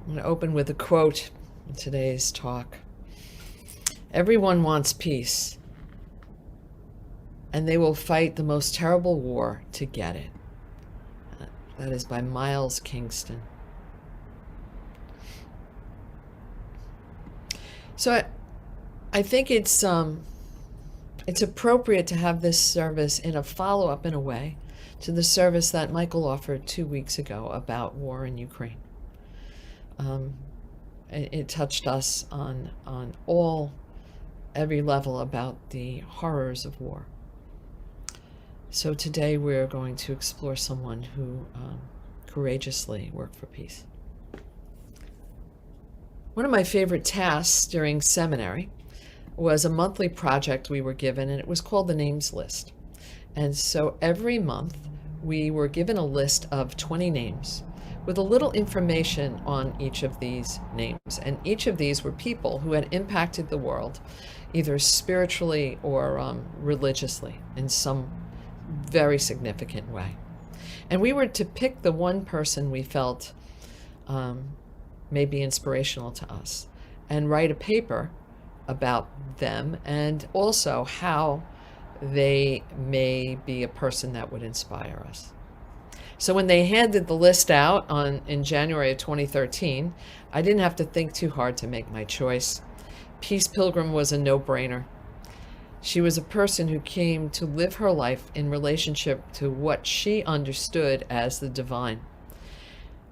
I'm going to open with a quote in today's talk. Everyone wants peace, and they will fight the most terrible war to get it. That is by Miles Kingston. So I think it's appropriate to have this service in a follow-up, in a way, to the service that Michael offered 2 weeks ago about war in Ukraine. It touched us on every level about the horrors of war. So today we're going to explore someone who courageously worked for peace. One of my favorite tasks during seminary was a monthly project we were given, and it was called the Names List. And so every month we were given a list of 20 names with a little information on each of these names. And each of these were people who had impacted the world, either spiritually or religiously in some very significant way. And we were to pick the one person we felt may be inspirational to us and write a paper about them, and also how they may be a person that would inspire us. So when they handed the list out in January of 2013, I didn't have to think too hard to make my choice. Peace Pilgrim was a no-brainer. She was a person who came to live her life in relationship to what she understood as the divine.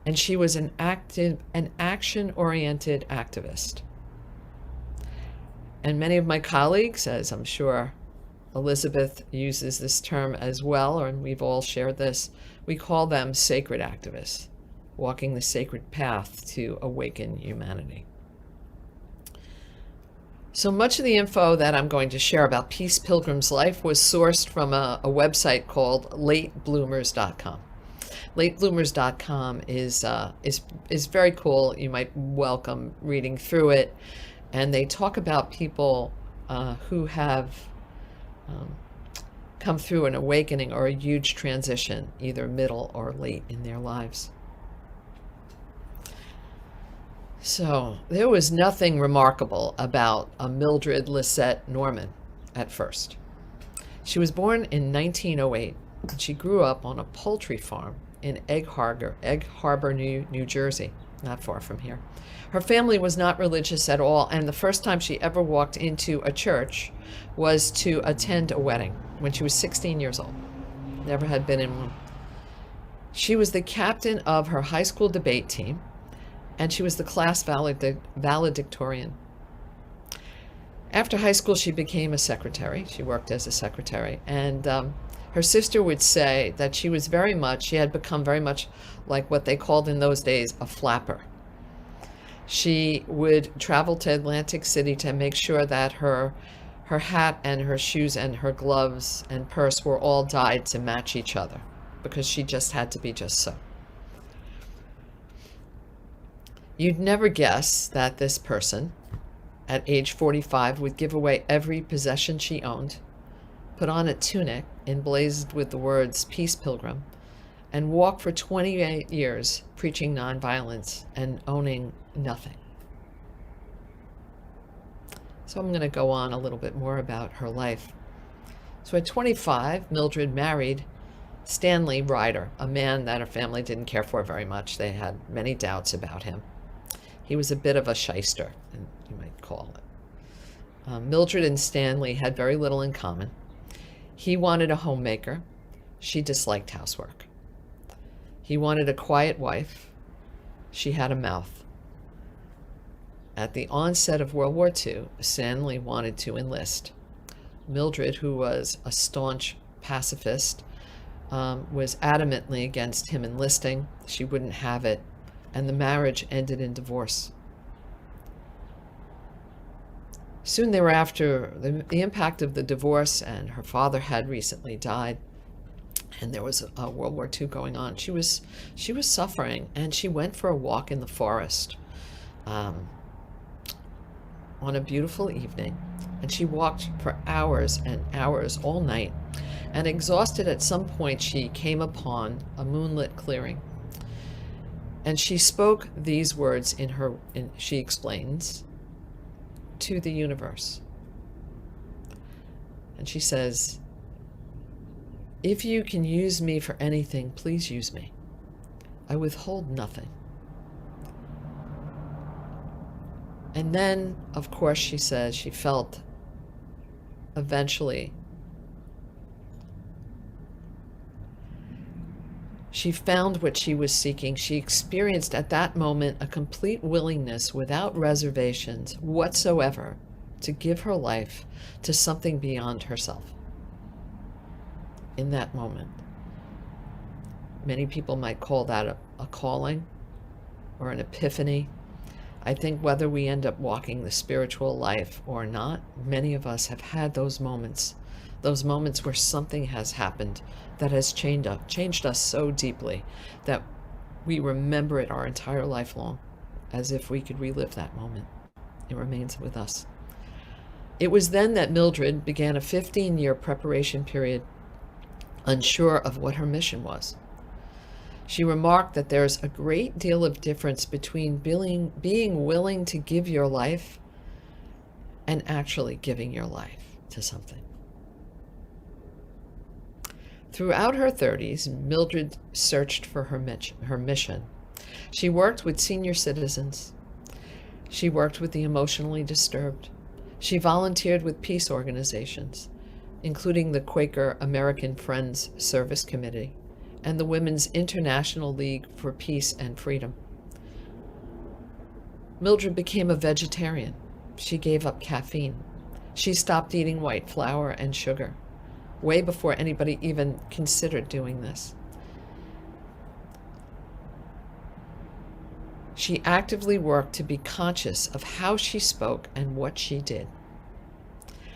And she was an action-oriented activist. And many of my colleagues, as I'm sure Elizabeth uses this term as well, and we've all shared this, we call them sacred activists, walking the sacred path to awaken humanity. So much of the info that I'm going to share about Peace Pilgrim's life was sourced from a website called latebloomers.com. Latebloomers.com is very cool. You might welcome reading through it. And they talk about people who have come through an awakening or a huge transition, either middle or late in their lives. So there was nothing remarkable about a Lissette Norman at first. She was born in 1908, and she grew up on a poultry farm in Egg Harbor, New Jersey, not far from here. Her family was not religious at all, and the first time she ever walked into a church was to attend a wedding when she was 16 years old. Never had been in one. She was the captain of her high school debate team, and she was the class valedictorian. After high school, she became a secretary. She worked as a secretary, and her sister would say that she had become very much like what they called in those days a flapper. She would travel to Atlantic City to make sure that her hat and her shoes and her gloves and purse were all dyed to match each other, because she just had to be just so. You'd never guess that this person, at age 45, would give away every possession she owned, put on a tunic emblazoned with the words Peace Pilgrim, and walk for 28 years preaching nonviolence and owning nothing. So I'm going to go on a little bit more about her life. So at 25, Mildred married Stanley Ryder, a man that her family didn't care for very much. They had many doubts about him. He was a bit of a shyster, you might call it. Mildred and Stanley had very little in common. He wanted a homemaker. She disliked housework. He wanted a quiet wife. She had a mouth. At the onset of World War II, Stanley wanted to enlist. Mildred, who was a staunch pacifist, was adamantly against him enlisting. She wouldn't have it, and the marriage ended in divorce. Soon thereafter, the impact of the divorce, and her father had recently died, and there was a World War II going on. She was suffering, and she went for a walk in the forest on a beautiful evening, and she walked for hours and hours all night, and exhausted, at some point she came upon a moonlit clearing. And she spoke these words she explains, to the universe. And she says, "If you can use me for anything, please use me. I withhold nothing." And then, of course, she says she felt eventually she found what she was seeking. She experienced at that moment a complete willingness without reservations whatsoever to give her life to something beyond herself. In that moment. Many people might call that a calling or an epiphany. I think whether we end up walking the spiritual life or not, many of us have had those moments where something has happened that has changed us so deeply that we remember it our entire life long, as if we could relive that moment. It remains with us. It was then that Mildred began a 15-year preparation period, unsure of what her mission was. She remarked that there's a great deal of difference between being willing to give your life and actually giving your life to something. Throughout her 30s, Mildred searched for her mission. She worked with senior citizens. She worked with the emotionally disturbed. She volunteered with peace organizations, including the Quaker American Friends Service Committee and the Women's International League for Peace and Freedom. Mildred became a vegetarian. She gave up caffeine. She stopped eating white flour and sugar, way before anybody even considered doing this. She actively worked to be conscious of how she spoke and what she did.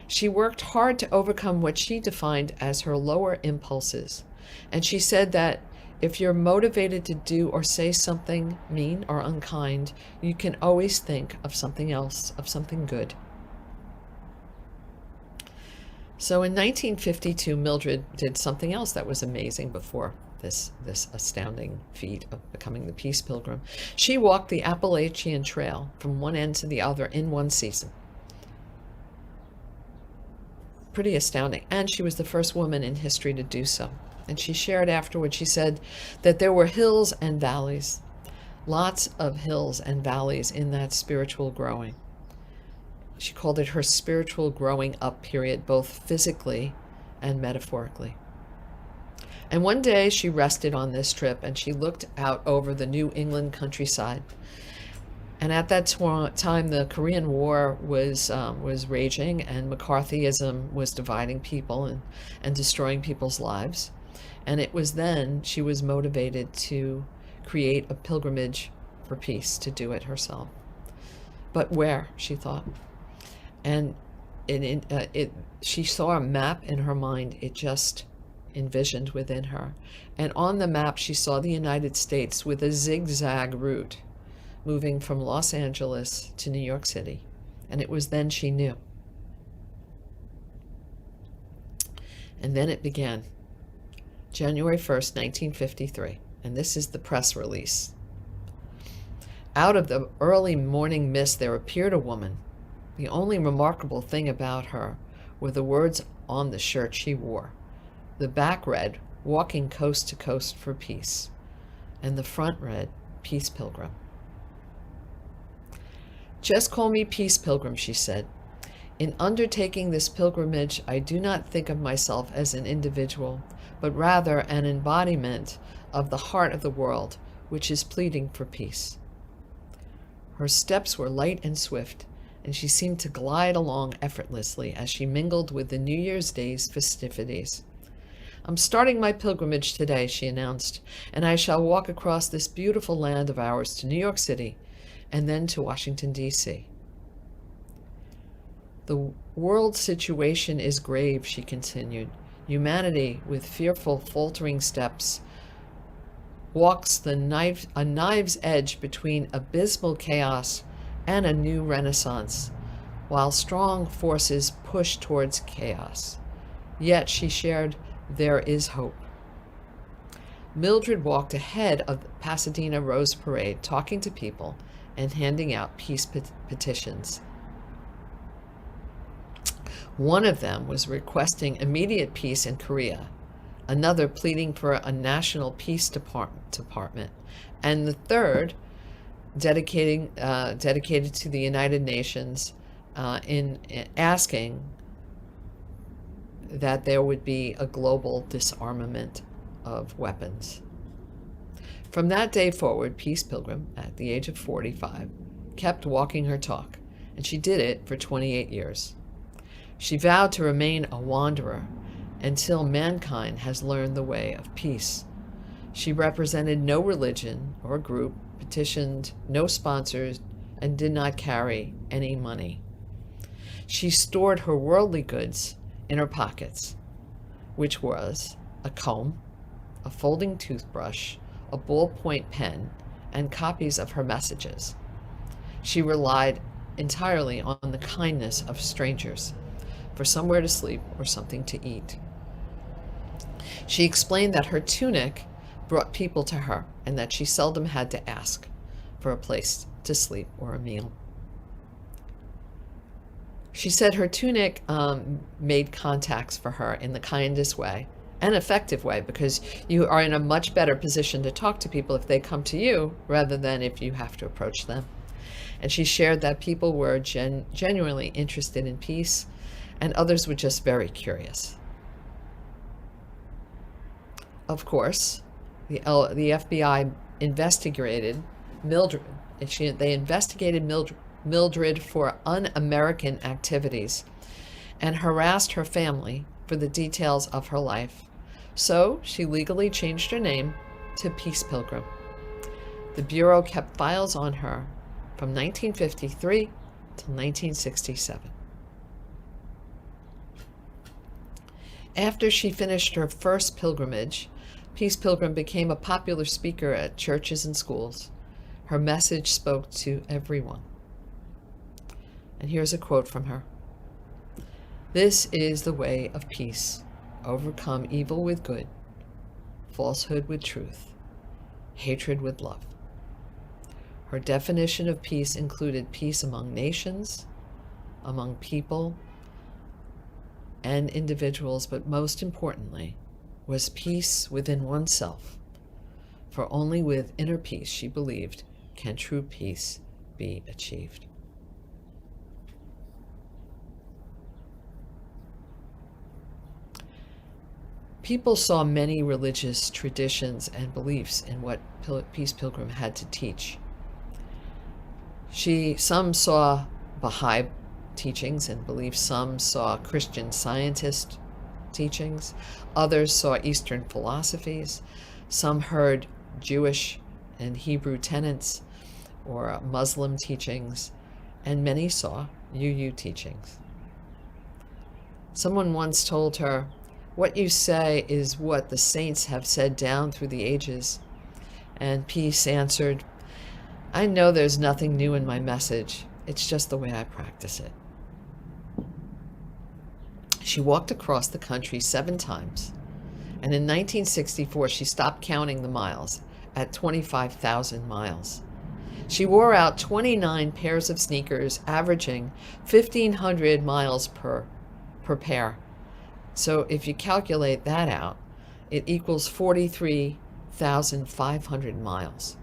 She worked hard to overcome what she defined as her lower impulses. And she said that if you're motivated to do or say something mean or unkind, you can always think of something else, of something good. So in 1952, Mildred did something else that was amazing before this astounding feat of becoming the Peace Pilgrim. She walked the Appalachian Trail from one end to the other in one season. Pretty astounding. And she was the first woman in history to do so. And she shared afterwards, she said that there were hills and valleys, lots of hills and valleys in that spiritual growing. She called it her spiritual growing up period, both physically and metaphorically. And one day she rested on this trip and she looked out over the New England countryside. And at that time, the Korean War was raging, and McCarthyism was dividing people and destroying people's lives. And it was then she was motivated to create a pilgrimage for peace, to do it herself. But where, she thought. And she saw a map in her mind. It just envisioned within her. And on the map, she saw the United States with a zigzag route, moving from Los Angeles to New York City. And it was then she knew. And then it began. January 1st, 1953. And this is the press release. Out of the early morning mist, there appeared a woman. The only remarkable thing about her were the words on the shirt she wore. The back read, "Walking Coast to Coast for Peace." And the front read, "Peace Pilgrim." "Just call me Peace Pilgrim," she said. "In undertaking this pilgrimage, I do not think of myself as an individual, but rather an embodiment of the heart of the world, which is pleading for peace." Her steps were light and swift, and she seemed to glide along effortlessly as she mingled with the New Year's Day's festivities. "I'm starting my pilgrimage today," she announced, "and I shall walk across this beautiful land of ours to New York City, and then to Washington, D.C. The world situation is grave," she continued. "Humanity, with fearful, faltering steps, walks a knife's edge between abysmal chaos and a new renaissance, while strong forces push towards chaos. Yet," she shared, "there is hope. Mildred walked ahead of the Pasadena Rose Parade, talking to people and handing out peace petitions. One of them was requesting immediate peace in Korea, another pleading for a national peace department, and the third dedicated to the United Nations in asking that there would be a global disarmament of weapons. From that day forward, Peace Pilgrim, at the age of 45, kept walking her talk, and she did it for 28 years. She vowed to remain a wanderer until mankind has learned the way of peace. She represented no religion or group, petitioned no sponsors, and did not carry any money. She stored her worldly goods in her pockets, which was a comb, a folding toothbrush, a ballpoint pen, and copies of her messages. She relied entirely on the kindness of strangers for somewhere to sleep or something to eat. She explained that her tunic brought people to her and that she seldom had to ask for a place to sleep or a meal. She said her tunic made contacts for her in the kindest way, an effective way, because you are in a much better position to talk to people if they come to you rather than if you have to approach them. And she shared that people were genuinely interested in peace, and others were just very curious. Of course, the FBI investigated Mildred. They investigated Mildred for un-American activities and harassed her family for the details of her life. So she legally changed her name to Peace Pilgrim. The Bureau kept files on her from 1953 till 1967. After she finished her first pilgrimage, Peace Pilgrim became a popular speaker at churches and schools. Her message spoke to everyone. And here's a quote from her. "This is the way of peace. Overcome evil with good, falsehood with truth, hatred with love." Her definition of peace included peace among nations, among people, and individuals, but most importantly, was peace within oneself. For only with inner peace, she believed, can true peace be achieved. People saw many religious traditions and beliefs in what Peace Pilgrim had to teach. Some saw Baha'i teachings and beliefs, some saw Christian Scientist teachings, others saw Eastern philosophies, some heard Jewish and Hebrew tenets or Muslim teachings, and many saw UU teachings. Someone once told her, "What you say is what the saints have said down through the ages." And Peace answered, "I know there's nothing new in my message. It's just the way I practice it." She walked across the country 7 times, and in 1964 she stopped counting the miles at 25,000 miles. She wore out 29 pairs of sneakers, averaging 1,500 miles per pair. So if you calculate that out, it equals 43,500 miles,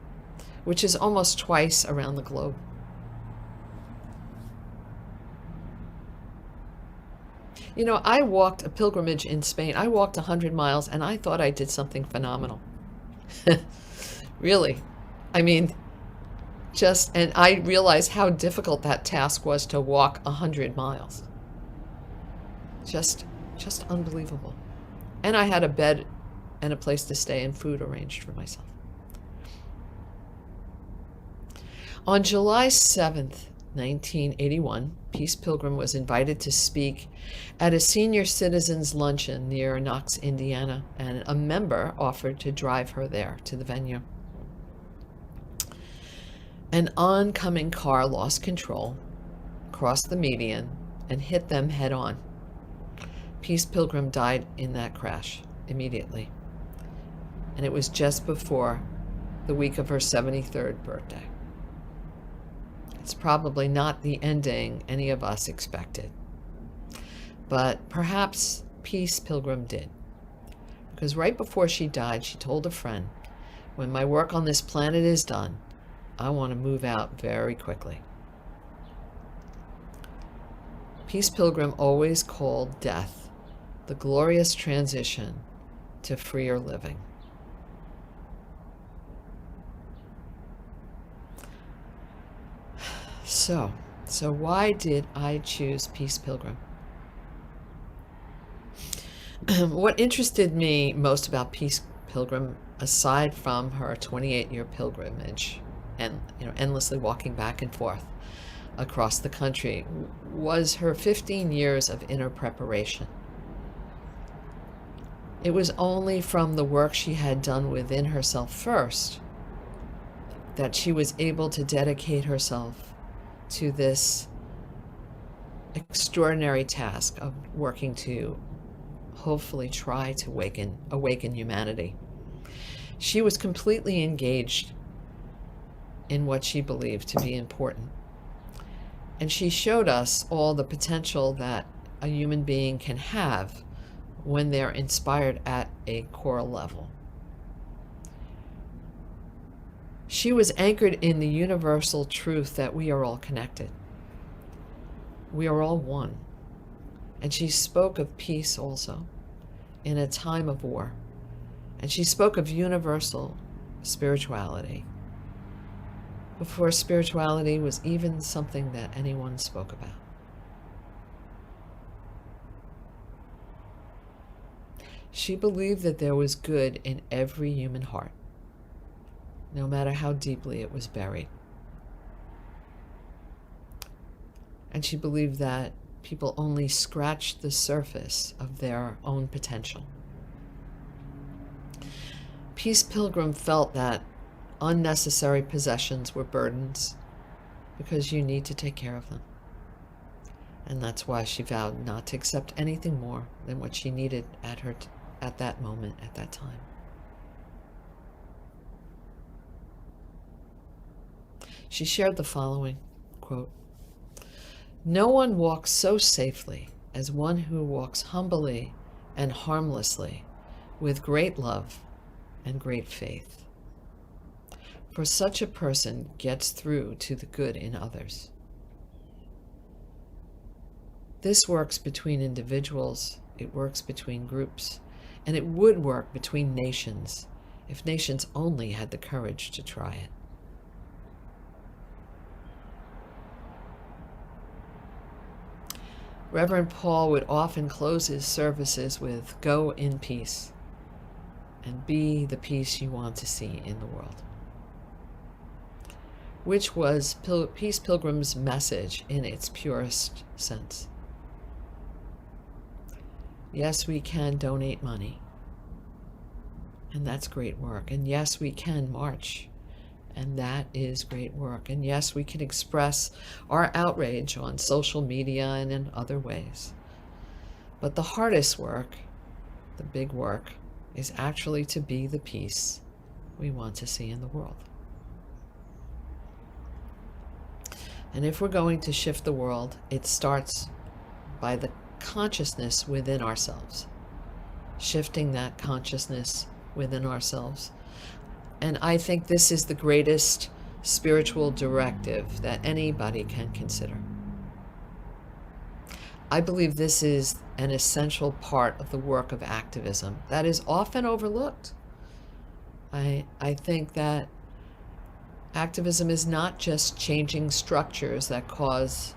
which is almost twice around the globe. You know, I walked a pilgrimage in Spain. I walked 100 miles and I thought I did something phenomenal. Really. I mean, and I realized how difficult that task was to walk 100 miles. Just unbelievable. And I had a bed and a place to stay and food arranged for myself. On July 7th, 1981, Peace Pilgrim was invited to speak at a senior citizens luncheon near Knox, Indiana, and a member offered to drive her there to the venue. An oncoming car lost control, crossed the median, and hit them head on. Peace Pilgrim died in that crash immediately. and it was just before the week of her 73rd birthday. It's probably not the ending any of us expected, but perhaps Peace Pilgrim did. Because right before she died, she told a friend, "When my work on this planet is done, I want to move out very quickly." Peace Pilgrim always called death the glorious transition to freer living. So why did I choose Peace Pilgrim? What interested me most about Peace Pilgrim, aside from her 28-year pilgrimage and endlessly walking back and forth across the country, was her 15 years of inner preparation. It was only from the work she had done within herself first that she was able to dedicate herself to this extraordinary task of working to hopefully try to awaken humanity. She was completely engaged in what she believed to be important. And she showed us all the potential that a human being can have when they're inspired at a core level. She was anchored in the universal truth that we are all connected. We are all one. And she spoke of peace also in a time of war. And she spoke of universal spirituality before spirituality was even something that anyone spoke about. She believed that there was good in every human heart, no matter how deeply it was buried. And she believed that people only scratched the surface of their own potential. Peace Pilgrim felt that unnecessary possessions were burdens because you need to take care of them. And that's why she vowed not to accept anything more than what she needed at that moment, at that time. She shared the following, quote, "No one walks so safely as one who walks humbly and harmlessly with great love and great faith. For such a person gets through to the good in others. This works between individuals, it works between groups, and it would work between nations if nations only had the courage to try it." Reverend Paul would often close his services with, "Go in peace and be the peace you want to see in the world," which was Peace Pilgrim's message in its purest sense. Yes, we can donate money, and that's great work. And yes, we can march, and that is great work. And yes, we can express our outrage on social media and in other ways. But the hardest work, the big work, is actually to be the peace we want to see in the world. And if we're going to shift the world, it starts by the consciousness within ourselves, shifting that consciousness within ourselves. And I think this is the greatest spiritual directive that anybody can consider. I believe this is an essential part of the work of activism that is often overlooked. I think that activism is not just changing structures that cause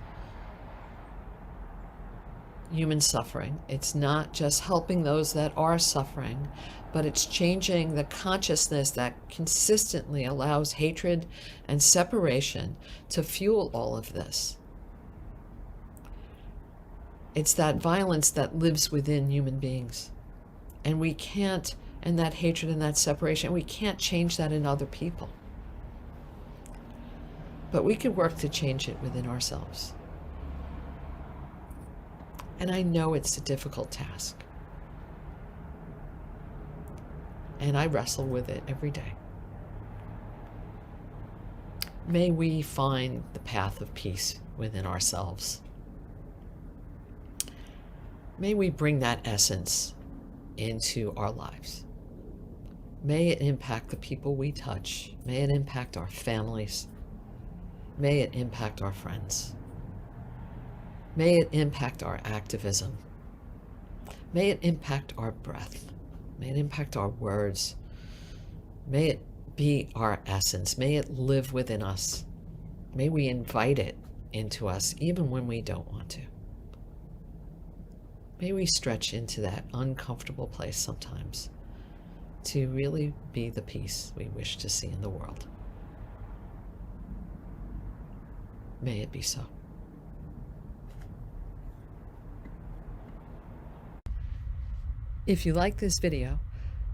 human suffering. It's not just helping those that are suffering, but it's changing the consciousness that consistently allows hatred and separation to fuel all of this. It's that violence that lives within human beings. And we can't, and that hatred and that separation, we can't change that in other people. But we can work to change it within ourselves. And I know it's a difficult task. and I wrestle with it every day. May we find the path of peace within ourselves. May we bring that essence into our lives. May it impact the people we touch. May it impact our families. May it impact our friends. May it impact our activism. May it impact our breath. May it impact our words. May it be our essence. May it live within us. May we invite it into us even when we don't want to. May we stretch into that uncomfortable place sometimes to really be the peace we wish to see in the world. May it be so. If you like this video,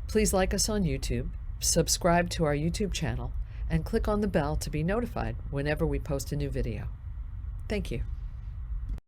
please like us on YouTube, subscribe to our YouTube channel, and click on the bell to be notified whenever we post a new video. Thank you.